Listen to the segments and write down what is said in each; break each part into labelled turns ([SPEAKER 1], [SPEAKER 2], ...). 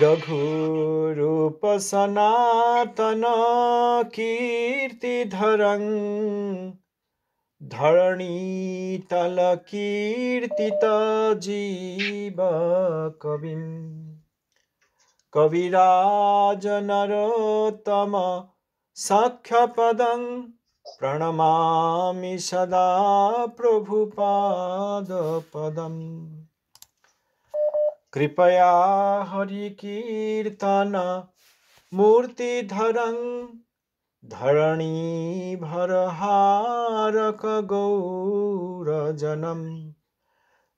[SPEAKER 1] रघुरूप सनातन कीर्तिधरं धरणीतल कीर्तित जीव कविं कविराज नरोत्तम साख्यपदं प्रणमामि सदा प्रभुपादपदम् कृपया हरिकीर्तन मूर्तिधरं धरणीभरहारक गौरजनं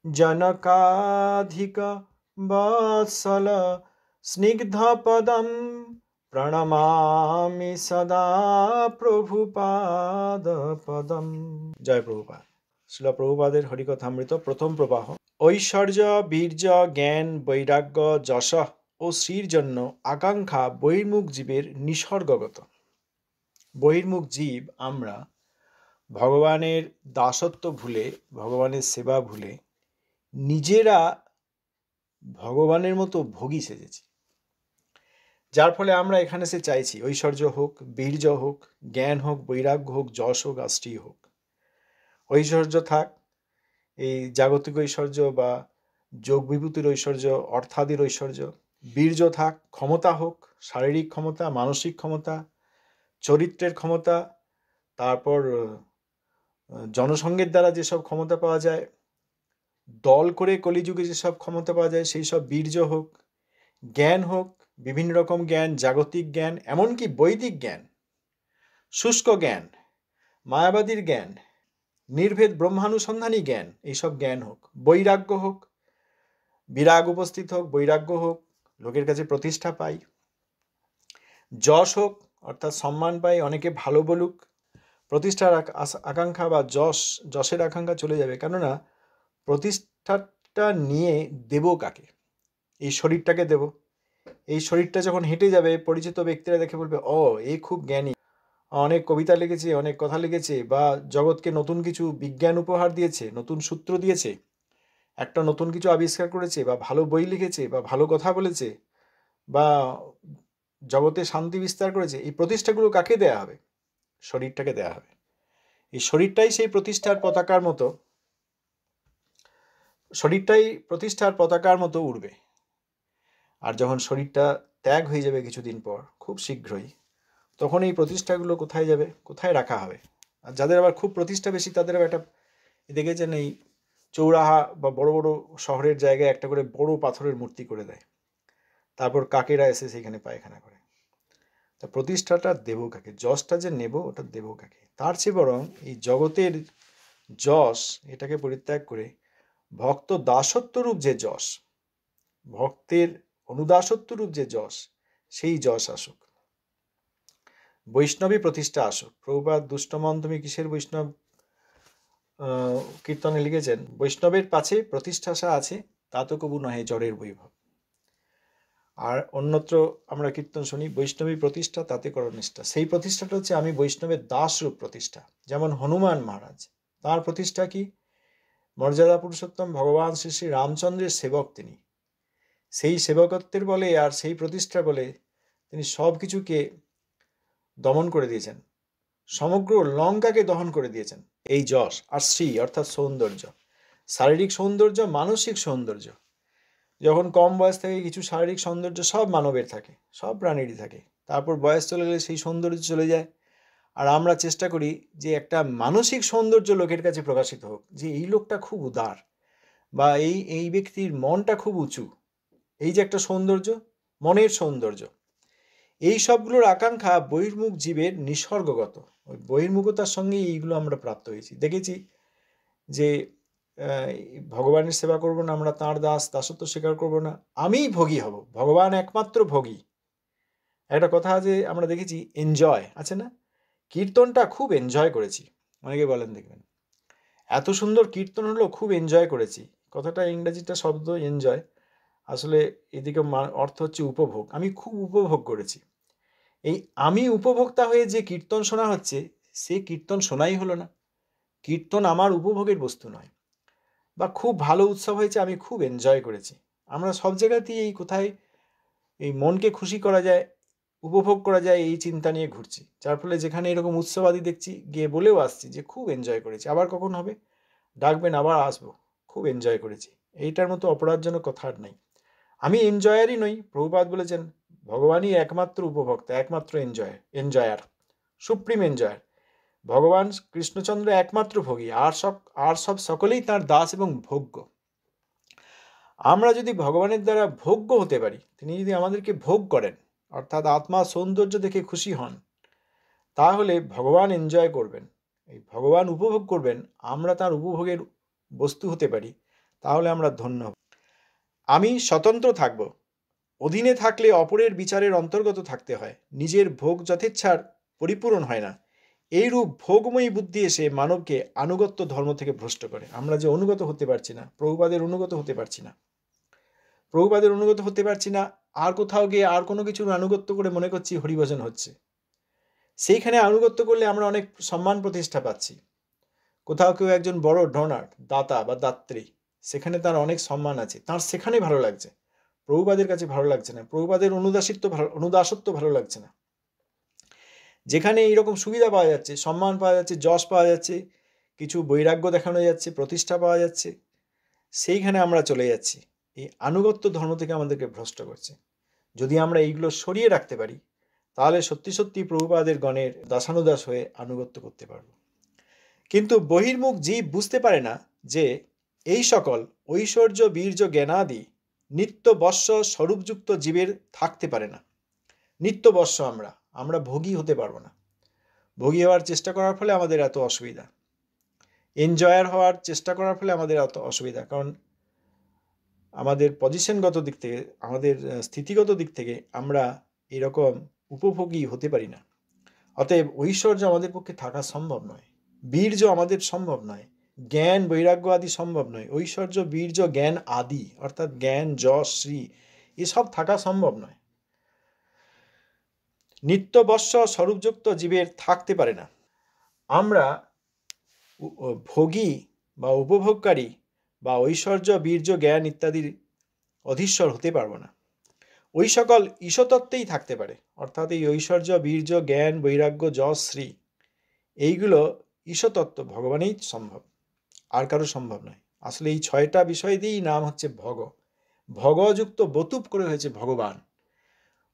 [SPEAKER 1] जनकाधिक वत्सल स्निग्धपदं प्रणमामि सदा प्रभुपादपदं। जय प्रभुपाद। श्रील प्रभुपादेर हरिकथामृत प्रथम प्रवाह। ঐশ্বর্য বীর্য জ্ঞান বৈরাগ্য যশ ও শ্রীর জন্য আকাঙ্ক্ষা বহির্মুখ জীবের নিসর্গগত। বহির্মুখ জীব আমরা ভগবানের দাসত্ব ভুলে, ভগবানের সেবা ভুলে নিজেরা ভগবানের মতো ভোগী সেজেছি, যার ফলে আমরা এখানে সে চাইছি ঐশ্বর্য হোক, বীর্য হোক, জ্ঞান হোক, বৈরাগ্য হোক, যশ হোক আর শ্রী হোক। ঐশ্বর্য থাক, এই জাগতিক ঐশ্বর্য বা যোগ বিভূতির ঐশ্বর্য, অর্থাদির ঐশ্বর্য। বীর্য থাক, ক্ষমতা হোক, শারীরিক ক্ষমতা, মানসিক ক্ষমতা, চরিত্রের ক্ষমতা, তারপর জনসংঘের দ্বারা যেসব ক্ষমতা পাওয়া যায়, দল করে কলিযুগে যেসব ক্ষমতা পাওয়া যায় সেই সব বীর্য হোক। জ্ঞান হোক, বিভিন্ন রকম জ্ঞান, জাগতিক জ্ঞান, এমনকি বৈদিক জ্ঞান, শুষ্ক জ্ঞান, মায়াবাদীর জ্ঞান, নির্ভেদ ব্রহ্মানুসন্ধানী জ্ঞান, এইসব জ্ঞান হোক। বৈরাগ্য হোক, বিরাগ উপস্থিত হোক, বৈরাগ্য হোক, লোকের কাছে প্রতিষ্ঠা পাই। যশ হোক, অর্থাৎ সম্মান পাই, অনেকে ভালো বলুক। প্রতিষ্ঠার আকাঙ্ক্ষা বা যশের আকাঙ্ক্ষা চলে যাবে, কেননা প্রতিষ্ঠাটা নিয়ে দেব কাকে? এই শরীরটাকে দেব। এই শরীরটা যখন হেঁটে যাবে, পরিচিত ব্যক্তিরা দেখে বলবে, ও এ খুব জ্ঞানী, অনেক কবিতা লিখেছে, অনেক কথা লিখেছে, বা জগৎকে নতুন কিছু বিজ্ঞান উপহার দিয়েছে, নতুন সূত্র দিয়েছে, একটা নতুন কিছু আবিষ্কার করেছে, বা ভালো বই লিখেছে, বা ভালো কথা বলেছে, বা জগতে শান্তি বিস্তার করেছে। এই প্রতিষ্ঠাগুলো কাকে দেয়া হবে? শরীরটাকে দেয়া হবে। এই শরীরটাই সেই প্রতিষ্ঠার পতাকার মতো, শরীরটাই প্রতিষ্ঠার পতাকার মতো উড়বে। আর যখন শরীরটা ত্যাগ হয়ে যাবে কিছুদিন পর, খুব শীঘ্রই, তখন এই প্রতিষ্ঠাগুলো কোথায় যাবে, কোথায় রাখা হবে? আর যাদের আবার খুব প্রতিষ্ঠা বেশি, তাদের আবার একটা দেখেছেন, এই চৌরাহা বা বড় বড় শহরের জায়গায় একটা করে বড় পাথরের মূর্তি করে দেয়, তারপর কাকেরা এসে সেখানে পায়খানা করে। তা প্রতিষ্ঠাটা দেব কাকে? যশটা যে নেব, ওটা দেব কাকে? তার চেয়ে বরং এই জগতের যশ, এটাকে পরিত্যাগ করে ভক্ত দাসত্বরূপ যে যশ, ভক্তের অনুদাসত্বরূপ যে যশ, সেই যশ আসুক, বৈষ্ণবী প্রতিষ্ঠা আসুক। প্রভুপাদ দুষ্টমন তুমি কিসের বৈষ্ণব কীর্তনে লিখেছেন, বৈষ্ণবের পাছে প্রতিষ্ঠাসা আছে, তা তো কবু নহে জ্বরের বৈভব। আর অন্যত্র আমরা কীর্তন শুনি, বৈষ্ণবী প্রতিষ্ঠা তাতে করো নিষ্ঠা। সেই প্রতিষ্ঠাটা হচ্ছে আমি বৈষ্ণবের দাসরূপ প্রতিষ্ঠা। যেমন হনুমান মহারাজ, তার প্রতিষ্ঠা কি? মর্যাদা পুরুষোত্তম ভগবান শ্রী শ্রী রামচন্দ্রের সেবক তিনি। সেই সেবকত্বের বলে আর সেই প্রতিষ্ঠার বলে তিনি সব কিছুকে দমন করে দিয়েছেন, সমগ্র লঙ্কাকে দহন করে দিয়েছেন। এই যশ আর শ্রী অর্থাৎ সৌন্দর্য, শারীরিক সৌন্দর্য, মানসিক সৌন্দর্য। যখন কম বয়স থেকে কিছু শারীরিক সৌন্দর্য সব মানবের থাকে, সব প্রাণীরই থাকে, তারপর বয়স চলে গেলে সেই সৌন্দর্য চলে যায়। আর আমরা চেষ্টা করি যে একটা মানসিক সৌন্দর্য লোকের কাছে প্রকাশিত হোক, যে এই লোকটা খুব উদার, বা এই ব্যক্তির মনটা খুব উঁচু। এই যে একটা সৌন্দর্য, মনের সৌন্দর্য, এই সবগুলোর আকাঙ্ক্ষা বহির্মুখ জীবের নিসর্গগত। ওই বহির্মুখতার সঙ্গে এইগুলো আমরা প্রাপ্ত হয়েছি। দেখেছি যে ভগবানের সেবা করব না, আমরা তাঁর দাস, দাসত্ব স্বীকার করব না, আমিই ভোগী হব, ভগবান একমাত্র ভোগী। একটা কথা আছে, আমরা দেখেছি এনজয় আছে না, কীর্তনটা খুব এনজয় করেছি। অনেকে বলেন, দেখবেন এত সুন্দর কীর্তন হলো, খুব এনজয় করেছি। কথাটা ইংরেজিটা শব্দ এনজয়, আসলে এদিকে অর্থ হচ্ছে উপভোগ। আমি খুব উপভোগ করেছি। এই আমি উপভোক্তা হয়ে যে কীর্তন শোনা হচ্ছে, সে কীর্তন শোনাই হলো না। কীর্তন আমার উপভোগের বস্তু নয়। বা খুব ভালো উৎসব হয়েছে, আমি খুব এনজয় করেছি। আমরা সব জায়গাতেই এই কোথায় এই মনকে খুশি করা যায়, উপভোগ করা যায়, এই চিন্তা নিয়ে ঘুরছি। যার ফলে যেখানে এরকম উৎসবাদী দেখছি, গিয়ে বলেও আসছি যে খুব এনজয় করেছি, আবার কখন হবে, ডাকবেন, আবার আসবো, খুব এনজয় করেছি। এইটার মতো অপরাধজনক কথা আর নেই। আমি এনজয়ারই নই, প্রভুপাদ বলেছেন ভগবানই একমাত্র উপভোক্তা, একমাত্র এনজয়ার, সুপ্রিম এনজয়ার। ভগবান কৃষ্ণচন্দ্র একমাত্র ভোগী, আর সব সকলেই তার দাস এবং ভোগ্য। আমরা যদি ভগবানের দ্বারা ভোগ্য হতে পারি, তিনি যদি আমাদেরকে ভোগ করেন, অর্থাৎ আত্মা সৌন্দর্য দেখে খুশি হন, তাহলে ভগবান এনজয় করবেন, এই ভগবান উপভোগ করবেন, আমরা তার উপভোগের বস্তু হতে পারি, তাহলে আমরা ধন্য হব। আমি স্বতন্ত্র থাকব, অধীনে থাকলে অপরের বিচারের অন্তর্গত থাকতে হয়, নিজের ভোগ যথেচ্ছার পরিপূরণ হয় না। এইরূপ ভোগময়ী বুদ্ধি এসে মানবকে আনুগত্য ধর্ম থেকে ভ্রষ্ট করে। আমরা যে অনুগত হতে পারছি না, প্রভুপাদের অনুগত হতে পারছি না, প্রভুপাদের অনুগত হতে পারছি না, আর কোথাও গিয়ে আর কোনো কিছুর আনুগত্য করে মনে করছি হরিভজন হচ্ছে। সেইখানে আনুগত্য করলে আমরা অনেক সম্মান প্রতিষ্ঠা পাচ্ছি। কোথাও কেউ একজন বড় ডোনার, দাতা বা দাত্রী, সেখানে তার অনেক সম্মান আছে, তার সেখানে ভালো লাগছে, প্রভুপাদের কাছে ভালো লাগছে না, প্রভুপাদের অনুদাসত্ব ভালো লাগছে না। যেখানে এইরকম সুবিধা পাওয়া যাচ্ছে, সম্মান পাওয়া যাচ্ছে, যশ পাওয়া যাচ্ছে, কিছু বৈরাগ্য দেখানো যাচ্ছে, প্রতিষ্ঠা পাওয়া যাচ্ছে, সেইখানে আমরা চলে যাচ্ছি। এই আনুগত্য ধর্ম থেকে আমাদেরকে ভ্রষ্ট করছে। যদি আমরা এইগুলো সরিয়ে রাখতে পারি, তাহলে সত্যি সত্যি প্রভুপাদের গণের দাসানুদাস হয়ে আনুগত্য করতে পারব। কিন্তু বহির্মুখ জীব বুঝতে পারে না যে এই সকল ঐশ্বর্য, বীর্য, জ্ঞানাদি নিত্যবশ্য স্বরূপযুক্ত জীবের থাকতে পারে না। নিত্যবশ্য আমরা ভোগী হতে পারবো না। ভোগী হওয়ার চেষ্টা করার ফলে আমাদের এত অসুবিধা, এনজয়ার হওয়ার চেষ্টা করার ফলে আমাদের এত অসুবিধা, কারণ আমাদের পজিশনগত দিক থেকে, আমাদের স্থিতিগত দিক থেকে আমরা এরকম উপভোগী হতে পারি না। অতএব ঐশ্বর্য আমাদের পক্ষে থাকা সম্ভব নয়, বীর্য আমাদের সম্ভব নয়, জ্ঞান বৈরাগ্য আদি সম্ভব নয়। ঐশ্বর্য, বীর্য, জ্ঞান আদি, অর্থাৎ জ্ঞান, যশ, শ্রী, এসব থাকা সম্ভব নয়। নিত্যবশ্য স্বরূপযুক্ত জীবের থাকতে পারে না। আমরা ভোগী বা উপভোগকারী বা ঐশ্বর্য, বীর্য, জ্ঞান ইত্যাদির অধীশ্বর হতে পারবো না। ওই সকল ঈশতত্ত্বেই থাকতে পারে, অর্থাৎ এই ঐশ্বর্য, বীর্য, জ্ঞান, বৈরাগ্য, যশ, শ্রী, এইগুলো ঈশতত্ত্ব ভগবানেই সম্ভব, আর কারো সম্ভব নয়। আসলে এই 6টা বিষয় দিয়েই নাম হচ্ছে ভগযুক্ত বতুপ করে হয়েছে ভগবান।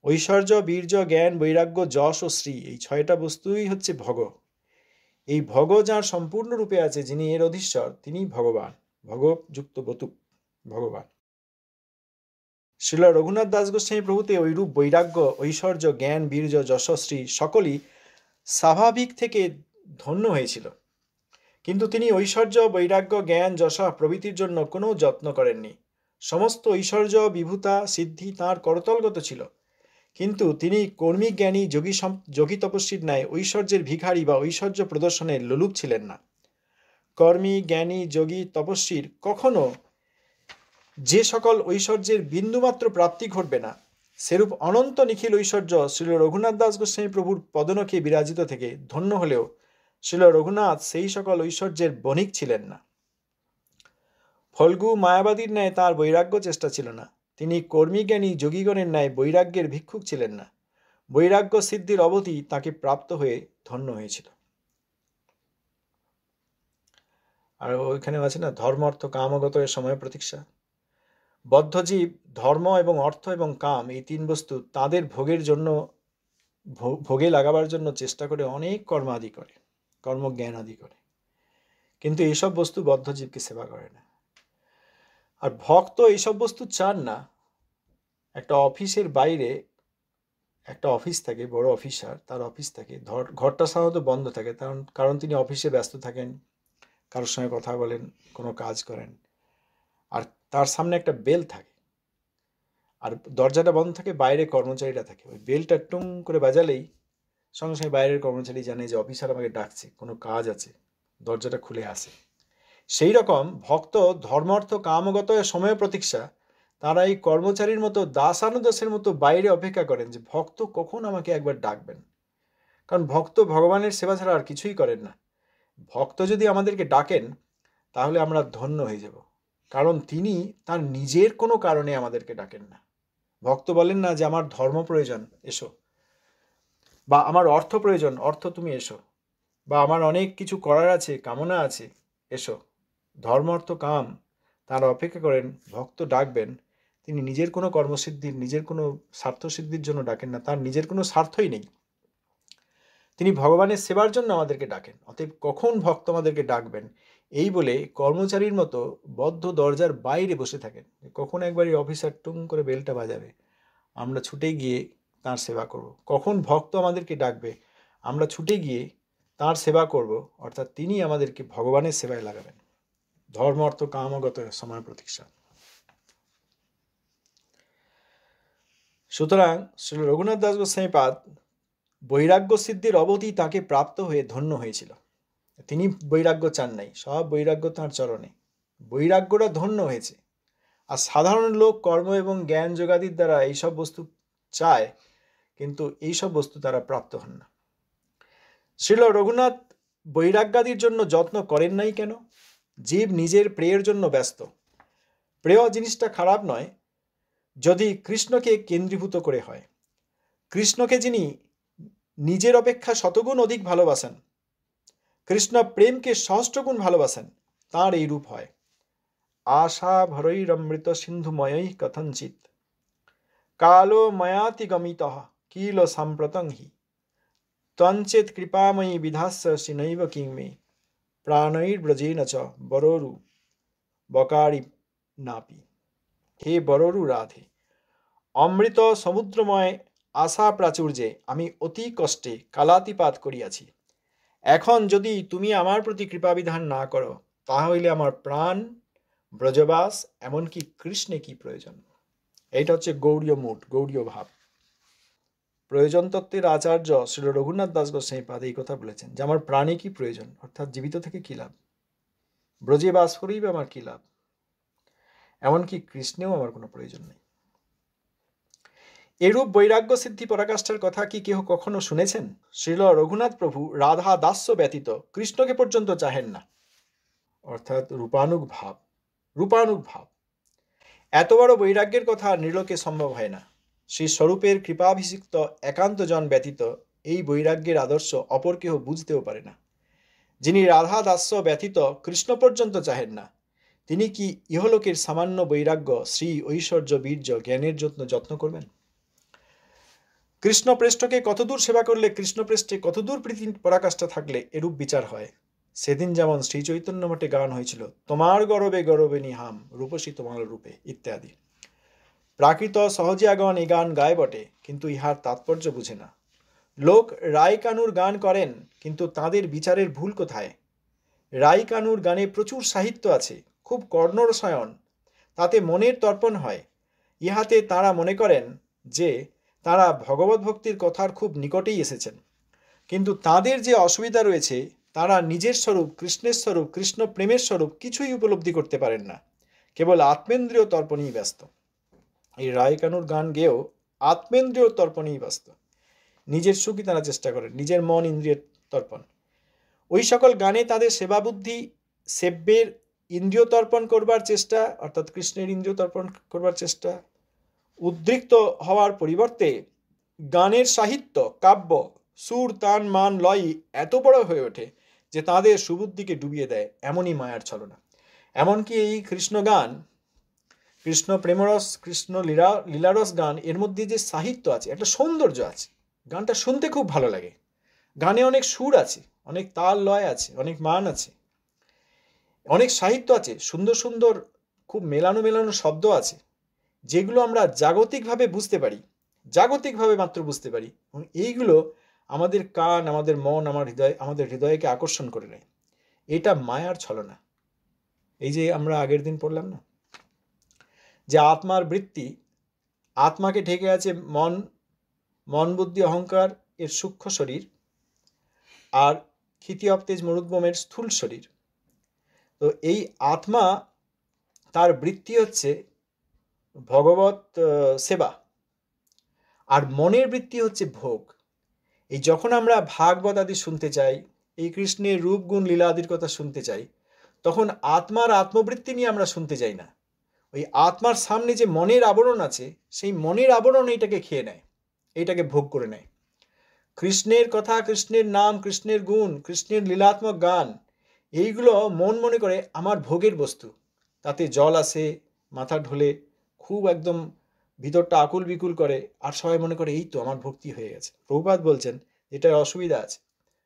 [SPEAKER 1] ঐশ্বর্য, বীর্য, জ্ঞান, বৈরাগ্য, যশ ও শ্রী, এই 6টা বস্তুই হচ্ছে ভগ। এই ভগ যার সম্পূর্ণ রূপে আছে, যিনি এর অধীশ্বর, তিনি ভগবান, ভগযুক্ত বতুপ ভগবান। শ্রীল রঘুনাথ দাস গোস্বামী প্রভুতে ঐরূপ বৈরাগ্য, ঐশ্বর্য, জ্ঞান, বীর্য, যশশ্রী সকলই স্বাভাবিক থেকে ধন্য হয়েছিল, কিন্তু তিনি ঐশ্বর্য, বৈরাগ্য, জ্ঞান, যশ প্রভৃতির জন্য কোনো যত্ন করেননি। সমস্ত ঐশ্বর্য, বিভূতা, সিদ্ধি তাঁর করতলগত ছিল, কিন্তু তিনি কর্মী, জ্ঞানী, যোগী তপস্বীর ন্যায় ঐশ্বর্যের ভিখারি বা ঐশ্বর্য প্রদর্শনের লোলুপ ছিলেন না। কর্মী, জ্ঞানী, যোগী, তপস্বীর কখনো যে সকল ঐশ্বর্যের বিন্দুমাত্র প্রাপ্তি ঘটবে না, সেরূপ অনন্ত নিখিল ঐশ্বর্য শ্রীল রঘুনাথ দাস গোস্বামী প্রভুর পদনখে বিরাজিত থেকে ধন্য হলেও শ্রীল রঘুনাথ সেই সকল ঐশ্বর্যের বণিক ছিলেন না। ফল্গু মায়াবাদীর ন্যায় তাঁর বৈরাগ্য চেষ্টা ছিল না। তিনি কর্মী, জ্ঞানী, যোগীগণের ন্যায় বৈরাগ্যের ভিক্ষুক ছিলেন না। বৈরাগ্য সিদ্ধির অবধি তাকে প্রাপ্ত হয়ে ধন্য হয়েছিল। আর ওইখানে আছে না, ধর্ম, অর্থ, কামগত এর সময় প্রতীক্ষা। বদ্ধজীব ধর্ম এবং অর্থ এবং কাম, এই 3 বস্তু তাদের ভোগের জন্য, ভোগে লাগাবার জন্য চেষ্টা করে অনেক কর্ম আদি করে, কর্মজ্ঞান আদি করে, কিন্তু এইসব বস্তু বদ্ধজীবকে সেবা করে না। আর ভক্ত এইসব বস্তু চান না। একটা অফিসের বাইরে একটা অফিস থাকে, বড় অফিসার, তার অফিস থাকে, ঘরটা সাধারণত বন্ধ থাকে, কারণ তিনি অফিসে ব্যস্ত থাকেন, কারোর সঙ্গে কথা বলেন, কোনো কাজ করেন, আর তার সামনে একটা বেল থাকে, আর দরজাটা বন্ধ থাকে, বাইরে কর্মচারীরা থাকে। ওই বেলটা টুং করে বাজালেই সঙ্গে সঙ্গে বাইরের কর্মচারী জানে যে অফিসার আমাকে ডাকছে, কোনো কাজ আছে, দরজাটা খুলে আসে। সেই রকম ভক্ত ধর্মার্থ কামগত সময় প্রতীক্ষা, তারা এই কর্মচারীর মতো, দাসানুদাসের মতো বাইরে অপেক্ষা করেন যে ভক্ত কখন আমাকে একবার ডাকবেন। কারণ ভক্ত ভগবানের সেবা ছাড়া আর কিছুই করেন না। ভক্ত যদি আমাদেরকে ডাকেন, তাহলে আমরা ধন্য হয়ে যাব, কারণ তিনি তার নিজের কোনো কারণে আমাদেরকে ডাকেন না, ভক্ত বলেন না যে আমার ধর্ম প্রয়োজন, এসো, বা আমার অর্থ প্রয়োজন, অর্থ তুমি এসো, বা আমার অনেক কিছু করার আছে, কামনা আছে, এসো। ধর্ম অর্থ কাম তারা অপেক্ষা করেন, ভক্ত ডাকবেন। তিনি নিজের কোনো কর্মসিদ্ধির, নিজের কোনো স্বার্থসিদ্ধির জন্য ডাকেন না, তার নিজের কোনো স্বার্থই নেই। তিনি ভগবানের সেবার জন্য আমাদেরকে ডাকেন। অতএব কখন ভক্ত আমাদেরকে ডাকবেন এই বলে কর্মচারীর মতো বদ্ধ দরজার বাইরে বসে থাকেন, কখন একবার এই অফিসার টুং করে বেলটা বাজাবে, আমরা ছুটে গিয়ে তার সেবা করব। কখন ভক্ত আমাদেরকে ডাকবে, আমরা ছুটে গিয়ে তার সেবা করব, অর্থাৎ তিনি আমাদেরকে ভগবানের সেবায় লাগাবেন। ধর্ম অর্থ কামগত সময় প্রতীক্ষা। সুতরাং শ্রী রঘুনাথ দাস গোস্বামী পাদ বৈরাগ্য সিদ্ধির অবধি তাকে প্রাপ্ত হয়ে ধন্য হয়েছিল। তিনি বৈরাগ্য চান নাই, সব বৈরাগ্য তাঁর চরণে। বৈরাগ্যরা ধন্য হয়েছে। আর সাধারণ লোক কর্ম এবং জ্ঞান যোগাদির দ্বারা এইসব বস্তু চায়, কিন্তু এইসব বস্তু তারা প্রাপ্ত হন না। শ্রীল রঘুনাথ বৈরাগ্যাদির জন্য যত্ন করেন নাই কেন? জীব নিজের প্রেয়ের জন্য ব্যস্ত। প্রেয় জিনিসটা খারাপ নয়, যদি কৃষ্ণকে কেন্দ্রীভূত করে হয়। কৃষ্ণকে যিনি নিজের অপেক্ষা শতগুণ অধিক ভালোবাসেন, কৃষ্ণ প্রেমকে সহস্রগুণ ভালোবাসেন, তাঁর এই রূপ হয়। আশা ভরৈরমৃত সিন্ধুময়ৈ কথঞ্চিত কালো ময়াতিগমিত কিল সাম্প্রতং হি ত্বঞ্চেত কৃপাময়ী বিধাস্যসি নৈব কিংমে প্রাণৈর্ব্রজেন চ বররু বকারি নাপি। হে বররু রাধে, অমৃত সমুদ্রময় আশা প্রাচুর্যে আমি অতি কষ্টে কালাতিপাত করিয়াছি। এখন যদি তুমি আমার প্রতি কৃপাবিধান না করো, তাহলে আমার প্রাণ, ব্রজবাস, এমনকি কৃষ্ণে কি প্রয়োজন? এইটা হচ্ছে গৌড়ীয় মুড, গৌড়ীয় ভাব। প্রয়োজন তত্ত্বের আচার্য শ্রী রঘুনাথ দাস গোস্বামী পাদ এই কথা বলেছেন যে আমার প্রাণে কি প্রয়োজন, অর্থাৎ জীবিত থেকে কি লাভ, ব্রজে বাস করেই বা আমার কি লাভ, এমনকি কৃষ্ণেও আমার কোনো প্রয়োজন নেই। এরূপ বৈরাগ্য সিদ্ধি পরাকাষ্ঠার কথা কি কেহ কখনো শুনেছেন? শ্রীল রঘুনাথ প্রভু রাধা দাস্য ব্যতীত কৃষ্ণকে পর্যন্ত চাহেন না, অর্থাৎ রূপানুগ ভাব। রূপানুগ ভাব, এত বড় বৈরাগ্যের কথা নির্লোকে সম্ভব হয় না। শ্রী স্বরূপের কৃপাভিষিক্ত একান্ত জন ব্যতীত এই বৈরাগ্যের আদর্শ অপর কেহ বুঝতেও পারে না। যিনি রাধা দাস্য ব্যতীত কৃষ্ণ পর্যন্ত চাহেন না, তিনি কি ইহলোকের সামান্য বৈরাগ্য, শ্রী ঐশ্বর্য, বীর্য, জ্ঞানের জন্য যত্ন করবেন? কৃষ্ণপ্রেষ্ঠকে কতদূর সেবা করলে, কৃষ্ণপ্রেষ্ঠে কতদূর প্রীতি পরাকাষ্ঠা থাকলে এরূপ বিচার হয়। সেদিন যেমন শ্রী চৈতন্য মঠে গান হয়েছিল, তোমার গরবে গরবে নিহাম রূপসী তোমার রূপে, ইত্যাদি। প্রাকৃত সহজিয়াগণ এই গান গায় বটে, কিন্তু ইহার তাৎপর্য বুঝে না। লোক রায় কানুর গান করেন, কিন্তু তাদের বিচারের ভুল কোথায়? রায় কানুর গানে প্রচুর সাহিত্য আছে, খুব কর্ণরসায়ন, তাতে মনের তর্পণ হয়। ইহাতে তাঁরা মনে করেন যে তাঁরা ভগবত ভক্তির কথার খুব নিকটেই এসেছেন। কিন্তু তাদের যে অসুবিধা রয়েছে, তারা নিজের স্বরূপ, কৃষ্ণের স্বরূপ, কৃষ্ণ প্রেমের স্বরূপ কিছুই উপলব্ধি করতে পারেন না, কেবল আত্মেন্দ্রিয় তর্পণেই ব্যস্ত। এই রায় কানুর গান গেয়েও আত্মেন্দ্রিয় তর্পণেই ব্যস্ত। নিজের সুখই তারা চেষ্টা করেন, নিজের মন ইন্দ্রিয়ের তর্পণ। ওই সকল গানে তাদের সেবা বুদ্ধি, সেব্যের ইন্দ্রিয় তর্পণ করবার চেষ্টা, অর্থাৎ কৃষ্ণের ইন্দ্রিয় তর্পণ করবার চেষ্টা, উদ্রিক্ত হওয়ার পরিবর্তে গানের সাহিত্য, কাব্য, সুর, তান, মান, লয় এত বড় হয়ে ওঠে যে তাদের সুবুদ্ধিকে ডুবিয়ে দেয়, এমনই মায়ার ছলনা। এমনকি এই কৃষ্ণ গান, কৃষ্ণ প্রেমরস, কৃষ্ণ লীলারস গান, এর মধ্যে যে সাহিত্য আছে, একটা সৌন্দর্য আছে, গানটা শুনতে খুব ভালো লাগে। গানে অনেক সুর আছে, অনেক তাল লয় আছে, অনেক মান আছে, অনেক সাহিত্য আছে, সুন্দর সুন্দর খুব মেলানো মেলানো শব্দ আছে, যেগুলো আমরা জাগতিকভাবে বুঝতে পারি, জাগতিকভাবে মাত্র বুঝতে পারি, এবং এইগুলো আমাদের কান, আমাদের মন, আমাদের হৃদয়কে আকর্ষণ করে নেয়। এটা মায়ার ছলনা। এই যে আমরা আগের দিন পড়লাম না, যে আত্মার বৃত্তি, আত্মাকে ঢেকে আছে মন, বুদ্ধি, অহংকার এর সূক্ষ্ম শরীর, আর ক্ষিতি, অবতেজ, মরুদ্গমের স্থূল শরীর। তো এই আত্মা, তার বৃত্তি হচ্ছে ভগবত সেবা, আর মনের বৃত্তি হচ্ছে ভোগ। এই যখন আমরা ভাগবত আদি শুনতে চাই, এই কৃষ্ণের রূপ, গুণ, লীলা আদির কথা শুনতে চাই, তখন আত্মার আত্মবৃত্তি নিয়ে আমরা শুনতে চাই না, ওই আত্মার সামনে যে মনের আবরণ আছে, সেই মনের আবরণ এইটাকে খেয়ে নেয়, এইটাকে ভোগ করে নেয়। কৃষ্ণের কথা, কৃষ্ণের নাম, কৃষ্ণের গুণ, কৃষ্ণের লীলাত্মক গান, এইগুলো মন মনে করে আমার ভোগের বস্তু। তাতে জল আসে, মাথা ঢোলে, খুব একদম ভিতরটা আকুল বিকুল করে, আর সবাই মনে করে এই তো আমার ভক্তি হয়ে গেছে। প্রভুপাদ বলছেন এটার অসুবিধা আছে,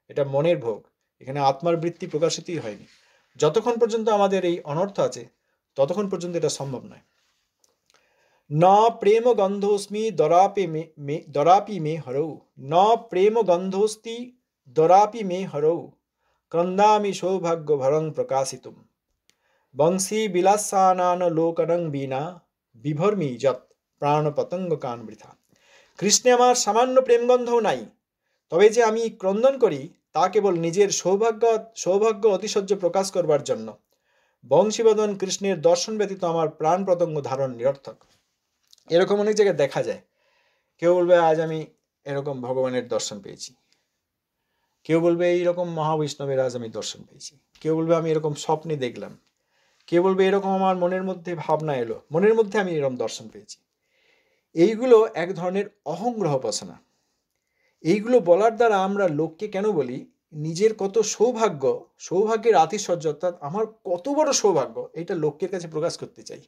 [SPEAKER 1] এটা মনের ভোগ, এখানে আত্মার বৃত্তি প্রকাশিতই হয়নি। যতক্ষণ পর্যন্ত আমাদের এই অনর্থ আছে ততক্ষণ পর্যন্ত এটা সম্ভব নয়। ন প্রেম গন্ধোস্মি দরাপি মে হরৌ, ন প্রেম গন্ধোস্তি দরাপি মে হরৌ, ক্রন্দামি সৌভাগ্য ভরং প্রকাশিতুম, বংশী বিলাসানান লোকনং বিনা বিভর্মি যত প্রাণ পতঙ্গ কান বৃথা। কৃষ্ণে আমার সামান্য প্রেমগন্ধও নাই, তবে যে আমি ক্রন্দন করি তা কেবল নিজের সৌভাগ্য অতিশয্য প্রকাশ করবার জন্য। বংশীবদন কৃষ্ণের দর্শন ব্যতীত আমার প্রাণ পতঙ্গ ধারণ নিরর্থক। এরকম অনেক জায়গায় দেখা যায়। কেউ বলবে আজ আমি এরকম ভগবানের দর্শন পেয়েছি, কেউ বলবে এইরকম মহাবৈষ্ণবের আজ আমি দর্শন পেয়েছি, কেউ বলবে আমি এরকম স্বপ্নে দেখলাম, কেউ বলবে এরকম আমার মনের মধ্যে ভাবনা এলো, মনের মধ্যে আমি এরকম দর্শন পেয়েছি। এইগুলো এক ধরনের অহংগ্রহ উপাসনা। এইগুলো বলার দ্বারা আমরা লোককে কেন বলি নিজের কত সৌভাগ্যের আতিশয্য, অর্থাৎ আমার কত বড় সৌভাগ্য, এটা লোকের কাছে প্রকাশ করতে চাই।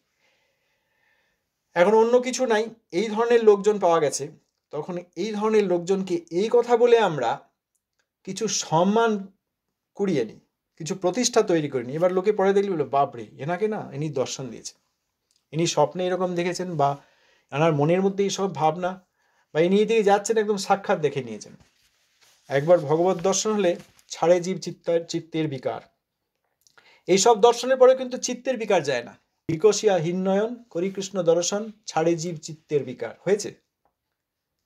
[SPEAKER 1] এখন অন্য কিছু নাই, এই ধরনের লোকজন পাওয়া গেছে, তখন এই ধরনের লোকজনকে এই কথা বলে আমরা কিছু সম্মান কুড়িয়ে নিই, কিছু প্রতিষ্ঠা তৈরি করে নিই। এবার লোকে পরে দেখলে বলো বাপরে, এনাকে না ইনি দর্শন দিয়েছেন, ইনি স্বপ্নে এরকম দেখেছেন, বা এনার মনের মধ্যে এইসব ভাবনা, বা ইনি দিকে যাচ্ছেন একদম সাক্ষাৎ দেখে নিয়েছেন। একবার ভগবত দর্শন হলে ছাড়ে জীব চিত্তের বিকার। এইসব দর্শনের পরে কিন্তু চিত্তের বিকার যায় না। বিকশিয়া হিন্নয়ন করি কৃষ্ণ দর্শন, ছাড়ে জীব চিত্তের বিকার হয়েছে,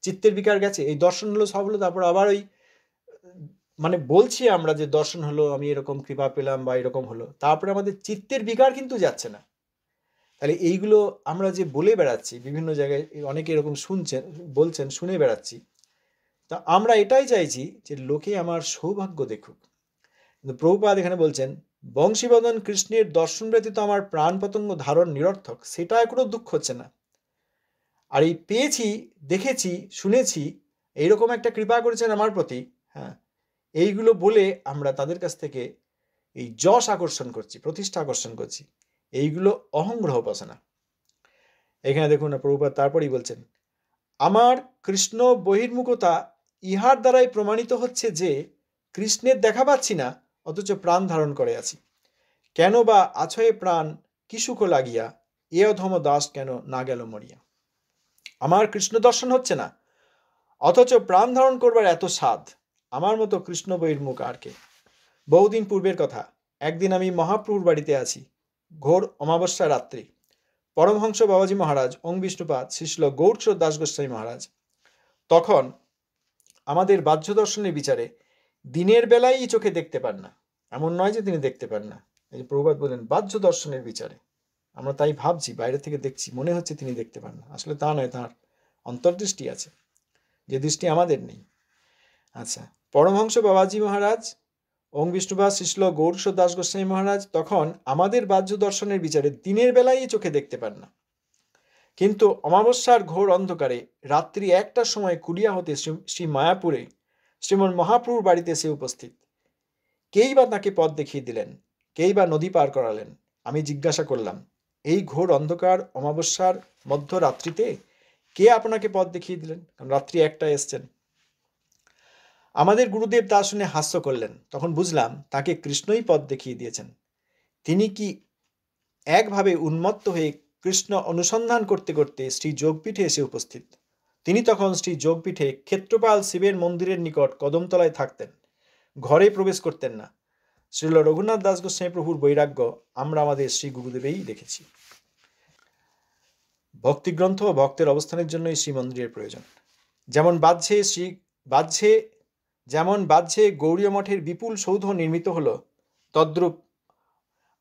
[SPEAKER 1] চিত্তের বিকার গেছে। এই দর্শন হলো, সব হলো, তারপর আবার ওই মানে বলছি আমরা যে দর্শন হলো, আমি এরকম কৃপা পেলাম বা এরকম হলো, তারপরে আমাদের চিত্তের বিকার কিন্তু যাচ্ছে না। তাহলে এইগুলো আমরা যে বলে বেড়াচ্ছি বিভিন্ন জায়গায়, অনেকে এরকম বলছেন, শুনে বেড়াচ্ছি, তা আমরা এটাই চাইছি যে লোকে আমার সৌভাগ্য দেখুক। কিন্তু প্রভুপাদ এখানে বলছেন বংশীবদন কৃষ্ণের দর্শন ব্যতীত আমার প্রাণ পতঙ্গ ধারণ নিরর্থক, সেটা কোনো দুঃখ হচ্ছে না। আর এই পেয়েছি, দেখেছি, শুনেছি, এইরকম একটা কৃপা করেছেন আমার প্রতি, হ্যাঁ, এইগুলো বলে আমরা তাদের কাছ থেকে এই যশ আকর্ষণ করছি, প্রতিষ্ঠা আকর্ষণ করছি। এইগুলো অহংগ্রহ উপাসনা। এখানে দেখুন না, প্রভুপাদ তারপরেই বলছেন আমার কৃষ্ণ বহির্মুখতা ইহার দ্বারাই প্রমাণিত হচ্ছে যে কৃষ্ণের দেখা পাচ্ছি না, অথচ প্রাণ ধারণ করে আছি। কেন বা আছয়ে প্রাণ কি সুখ লাগিয়া, এ অধম দাস কেন না গেল মরিয়া। আমার কৃষ্ণ দর্শন হচ্ছে না, অথচ প্রাণ ধারণ করবার এত সাধ। আমার মতো কৃষ্ণ বহির্মুখ আর কে। বহুদিন পূর্বের কথা, একদিন আমি মহাপ্রভুর বাড়িতে আছি, ঘোর অমাবস্যা রাত্রি। পরমহংস বাবাজি মহারাজ, ওং বিষ্ণুপাদ, শিষ্য গৌড়কিশোর দাস গোস্বামী মহারাজ তখন আমাদের বাহ্য দর্শনের বিচারে দিনের বেলায় চোখে দেখতে পান না, এমন নয় যে তিনি দেখতে পান না। এই যে প্রভুপাদ বলেন বাহ্য দর্শনের বিচারে, আমরা তাই ভাবছি, বাইরে থেকে দেখছি, মনে হচ্ছে তিনি দেখতে পান না, আসলে তা নয়, তাঁর অন্তর্দৃষ্টি আছে, যে দৃষ্টি আমাদের নেই। আচ্ছা, পরমহংস বাবাজি মহারাজ, ওং বিষ্ণুপাদ, শিষ্য গৌড়কিশোর দাস গোস্বামী মহারাজ তখন আমাদের বাহ্য দর্শনের বিচারে দিনের বেলায় চোখে দেখতে পান না, কিন্তু অমাবস্যার ঘোর অন্ধকারে রাত্রি 1টার সময় কুলিয়া হতে শ্রী মায়াপুরে শ্রীমন মহাপ্রভুর বাড়িতে এসে উপস্থিত। কেই বা তাকে পথ দেখিয়ে দিলেন, কেই বা নদী পার করালেন। আমি জিজ্ঞাসা করলাম, এই ঘোর অন্ধকার অমাবস্যার মধ্যরাত্রিতে কে আপনাকে পথ দেখিয়ে দিলেন? কারণ রাত্রি 1টায় এসছেন। আমাদের গুরুদেব তা শুনে হাস্য করলেন। তখন বুঝলাম তাকে কৃষ্ণই পথ দেখিয়ে দিয়েছেন। তিনি কি একভাবে উন্মত্ত হয়ে কৃষ্ণ অনুসন্ধান করতে করতে শ্রী যোগপীঠে এসে উপস্থিত। তিনি তখন শ্রী যোগপীঠে ক্ষেত্রপাল শিবের মন্দিরের নিকট কদমতলায় থাকতেন, ঘরে প্রবেশ করতেন না। শ্রীল রঘুনাথ দাস গোস্বামী প্রভুর বৈরাগ্য আমরা আমাদের শ্রী গুরুদেবেই দেখেছি। ভক্তিগ্রন্থ ও ভক্তের অবস্থানের জন্যই শ্রী মন্দিরের প্রয়োজন। যেমন বাহ্যে গৌড়ীয় মঠের বিপুল সৌধ নির্মিত হলো, তদ্রূপ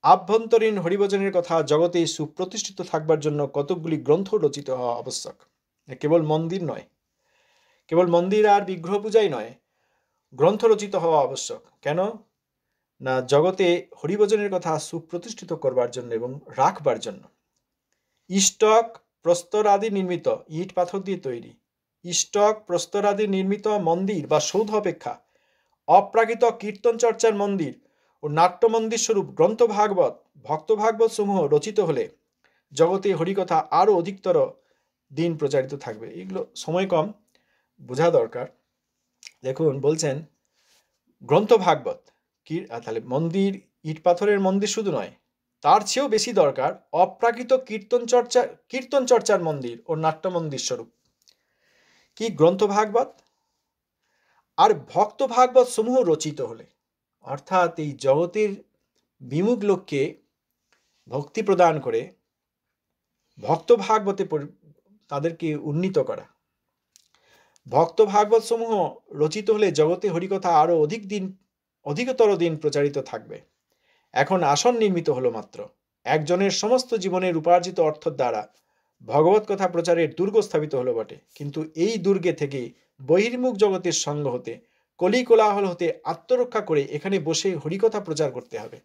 [SPEAKER 1] আভ্যন্তরীণ হরিভজনের কথা জগতে সুপ্রতিষ্ঠিত থাকবার জন্য কতকগুলি গ্রন্থ রচিত হওয়া আবশ্যক। কেবল মন্দির নয়, কেবল মন্দির আর বিগ্রহ পূজাই নয়, গ্রন্থ রচিত হওয়া আবশ্যক। কেন না, জগতে হরিভজনের কথা সুপ্রতিষ্ঠিত করবার জন্য এবং রাখবার জন্য। স্টক প্রস্তর আদি নির্মিত, ইট পাথর দিয়ে তৈরি স্টক প্রস্তর আদি নির্মিত মন্দির বা সৌধ অপেক্ষা অপ্রাকৃত কীর্তন চর্চার মন্দির ও নাট্য মন্দির স্বরূপ গ্রন্থ ভাগবত ভক্ত ভাগবত সমূহ রচিত হলে জগতে হরিকথা আরো অধিকতর দিন প্রচারিত থাকবে। এগুলো সময় কম, বোঝা দরকার। দেখুন বলছেন গ্রন্থ ভাগবত কি, তাহলে মন্দির ইট পাথরের মন্দির শুধু নয়, তার চেয়েও বেশি দরকার অপ্রাকৃত কীর্তন চর্চার মন্দির ও নাট্য মন্দির স্বরূপ কি গ্রন্থ ভাগবত আর ভক্ত ভাগবত সমূহ রচিত হলে, অর্থাৎ এই জগতের বিমুখ লোককে ভক্তি প্রদান করে ভক্ত ভাগবতে তাদেরকে উন্নীত করা। ভক্ত ভাগবত সমূহ রচিত হলে জগতে হরিকথা আরো অধিকতর দিন প্রচারিত থাকবে। এখন আসন নির্মিত হলো মাত্র, একজনের সমস্ত জীবনের উপার্জিত অর্থ দ্বারা ভগবত কথা প্রচারের দুর্গ স্থাপিত হলো বটে, কিন্তু এই দুর্গে থেকে বহির্মুখ জগতের সঙ্গ হতে কলি কোলাহল হতে আত্মরক্ষা করে এখানে বসে হরিকথা প্রচার করতে হবে।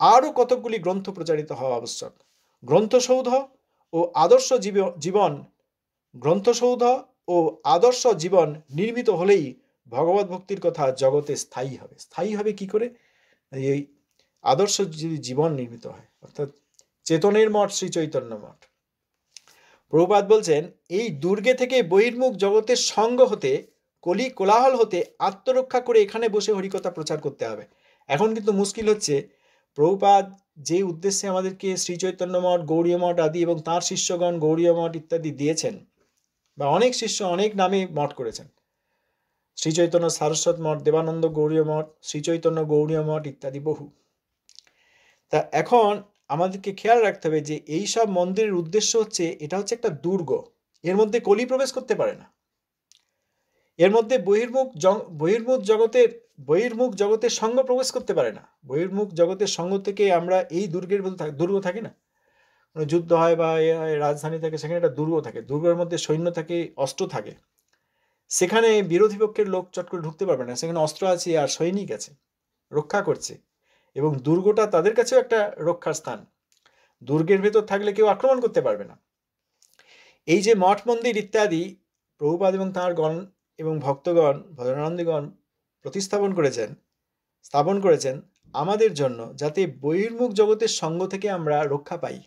[SPEAKER 1] আরও কতকগুলি গ্রন্থ প্রচারিত হওয়া আবশ্যক। গ্রন্থসৌধ ও আদর্শ জীবন নির্মিত হলেই ভগবত ভক্তির কথা জগতে স্থায়ী হবে। স্থায়ী হবে কি করে? এই আদর্শ যদি জীবন নির্মিত হয়, অর্থাৎ চেতনের মঠ শ্রী চৈতন্য মঠ। প্রভুপাদ বলছেন এই দুর্গে থেকে বহির্মুখ জগতের সঙ্গ হতে কলি কোলাহল হতে আত্মরক্ষা করে এখানে বসে হরিকথা প্রচার করতে হবে। এখন কিন্তু মুশকিল হচ্ছে, প্রভুপাদ যে উদ্দেশ্যে আমাদেরকে শ্রী চৈতন্য মঠ, গৌড়ীয় মঠ আদি এবং তাঁর শিষ্যগণ গৌড়ীয় মঠ ইত্যাদি দিয়েছেন, বা অনেক শিষ্য অনেক নামে মঠ করেছেন, শ্রী চৈতন্য সারস্বত মঠ, দেবানন্দ গৌড়ীয় মঠ, শ্রী চৈতন্য গৌড়ীয় মঠ ইত্যাদি বহু। তা এখন আমাদেরকে খেয়াল রাখতে হবে যে এই সব মন্দিরের উদ্দেশ্য হচ্ছে, এটা হচ্ছে একটা দুর্গ, এর মধ্যে কলি প্রবেশ করতে পারে না, এর মধ্যে বহির্মুখ জগতের সঙ্গ প্রবেশ করতে পারে না। বহির্মুখ জগতের সঙ্গ থেকে আমরা এই দুর্গ থাকে না, যুদ্ধ হয় বা রাজধানী থাকে, সেখানে একটা দুর্গ থাকে, দুর্গের মধ্যে সৈন্য থাকে, অস্ত্র থাকে, সেখানে বিরোধী পক্ষের লোক চট করে ঢুকতে পারবে না, সেখানে অস্ত্র আছে আর সৈনিক আছে, রক্ষা করছে, এবং দুর্গটা তাদের কাছেও একটা রক্ষার স্থান। দুর্গের ভেতর থাকলে কেউ আক্রমণ করতে পারবে না। এই যে মঠ মন্দির ইত্যাদি প্রভুপাদ এবং তাঁর গণ এবং ভক্তগণ ভজনানন্দীগণ স্থাপন করেছেন আমাদের জন্য, যাতে বহির্মুখ জগতের সঙ্গ থেকে আমরা রক্ষা পাই।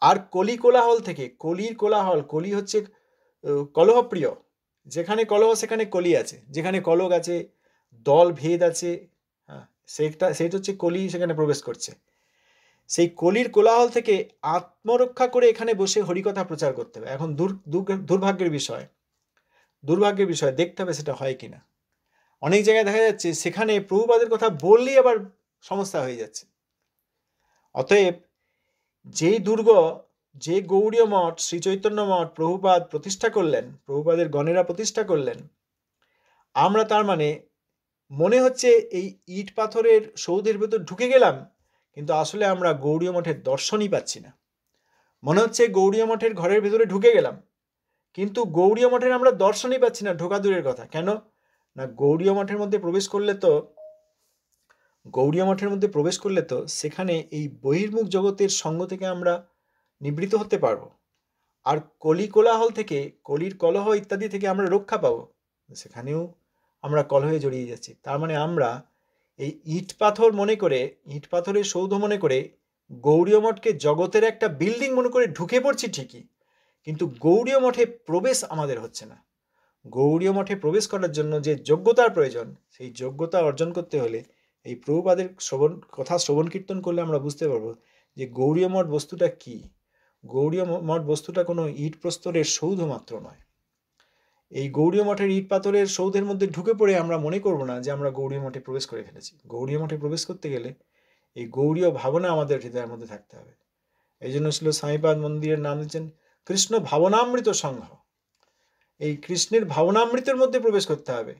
[SPEAKER 1] আর কলি কোলাহল থেকে, কলির কোলাহল, কলি হচ্ছে কলহপ্রিয়, যেখানে কলহ সেখানে কলি আছে, যেখানে কলহ আছে, দল ভেদ আছে, হ্যাঁ, সেটা হচ্ছে কলি সেখানে প্রবেশ করছে। সেই কলির কোলাহল থেকে আত্মরক্ষা করে এখানে বসে হরিকথা প্রচার করতে হবে। এখন দুর্ভাগ্যের বিষয় দেখতে হবে সেটা হয় কিনা। অনেক জায়গায় দেখা যাচ্ছে সেখানে প্রভুপাদের কথা বললেই আবার সমস্যা হয়ে যাচ্ছে। অতএব যেই দুর্গ, যে গৌড়ীয় মঠ, শ্রী চৈতন্য মঠ প্রভুপাদ প্রতিষ্ঠা করলেন, প্রভুপাদের গণেরা প্রতিষ্ঠা করলেন, আমরা তার মানে মনে হচ্ছে এই ইট পাথরের সৌধের ভেতর ঢুকে গেলাম, কিন্তু আসলে আমরা গৌড়ীয় মঠের দর্শনই পাচ্ছি না। মনে হচ্ছে গৌড়ীয় মঠের ঘরের ভেতরে ঢুকে গেলাম, কিন্তু গৌড়ীয় মঠের আমরা দর্শনই পাচ্ছি না, ঢোকা দূরের কথা। কেন না, গৌড়ীয় মঠের মধ্যে প্রবেশ করলে তো সেখানে এই বহির্মুখ জগতের সঙ্গ থেকে আমরা নিবৃত হতে পারবো, আর কলি কোলাহল থেকে, কলির কলহ ইত্যাদি থেকে আমরা রক্ষা পাবো। সেখানেও আমরা কলহে জড়িয়ে যাচ্ছি। তার মানে আমরা এই ইট পাথরের সৌধ মনে করে গৌড়ীয় মঠকে জগতের একটা বিল্ডিং মনে করে ঢুকে পড়ছি ঠিকই, কিন্তু গৌড়ীয় মঠে প্রবেশ আমাদের হচ্ছে না। গৌড়ীয় মঠে প্রবেশ করার জন্য যে যোগ্যতার প্রয়োজন, সেই যোগ্যতা অর্জন করতে হলে এই প্রভুপাদের কথা শ্রবণ কীর্তন করলে আমরা বুঝতে পারবো যে গৌড়ীয় মঠ বস্তুটা কি। গৌড়ীয় মঠ বস্তুটা কোনো ইট প্রস্তরের সৌধ মাত্র নয়। এই গৌড়ীয় মঠের ইট পাথরের সৌধের মধ্যে ঢুকে পড়ে আমরা মনে করব না যে আমরা গৌড়ীয় মঠে প্রবেশ করে ফেলেছি। গৌড়ীয় মঠে প্রবেশ করতে গেলে এই গৌড়ীয় ভাবনা আমাদের হৃদয়ের মধ্যে থাকতে হবে। এই জন্য ছিল স্বামীপাদ মন্দিরের নাম দিচ্ছেন কৃষ্ণ ভাবনামৃত সংঘ। এই কৃষ্ণের ভাবনামৃতের মধ্যে প্রবেশ করতে হবে।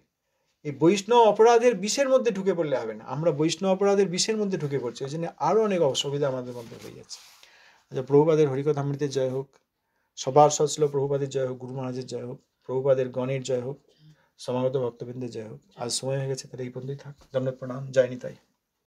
[SPEAKER 1] এই বৈষ্ণব অপরাধের বিষের মধ্যে ঢুকে পড়লে হবে না। আমরা বৈষ্ণব অপরাধের বিষের মধ্যে ঢুকে পড়ছি, ওই জন্য আরও অনেক অসুবিধা আমাদের মধ্যে হয়ে যাচ্ছে। আচ্ছা, প্রভুপাদের হরিকথামৃতের জয় হোক, সবার সচ্ছিল প্রভুপাদের জয় হোক, গুরু মহারাজের জয় হোক, প্রভুপাদের গণের জয় হোক, সমাগত ভক্তবৃন্দের জয় হোক। আজ সময় হয়ে গেছে, তাহলে এই পর্যন্তই থাক। দণ্ডবত প্রণাম, জয় নিতাই।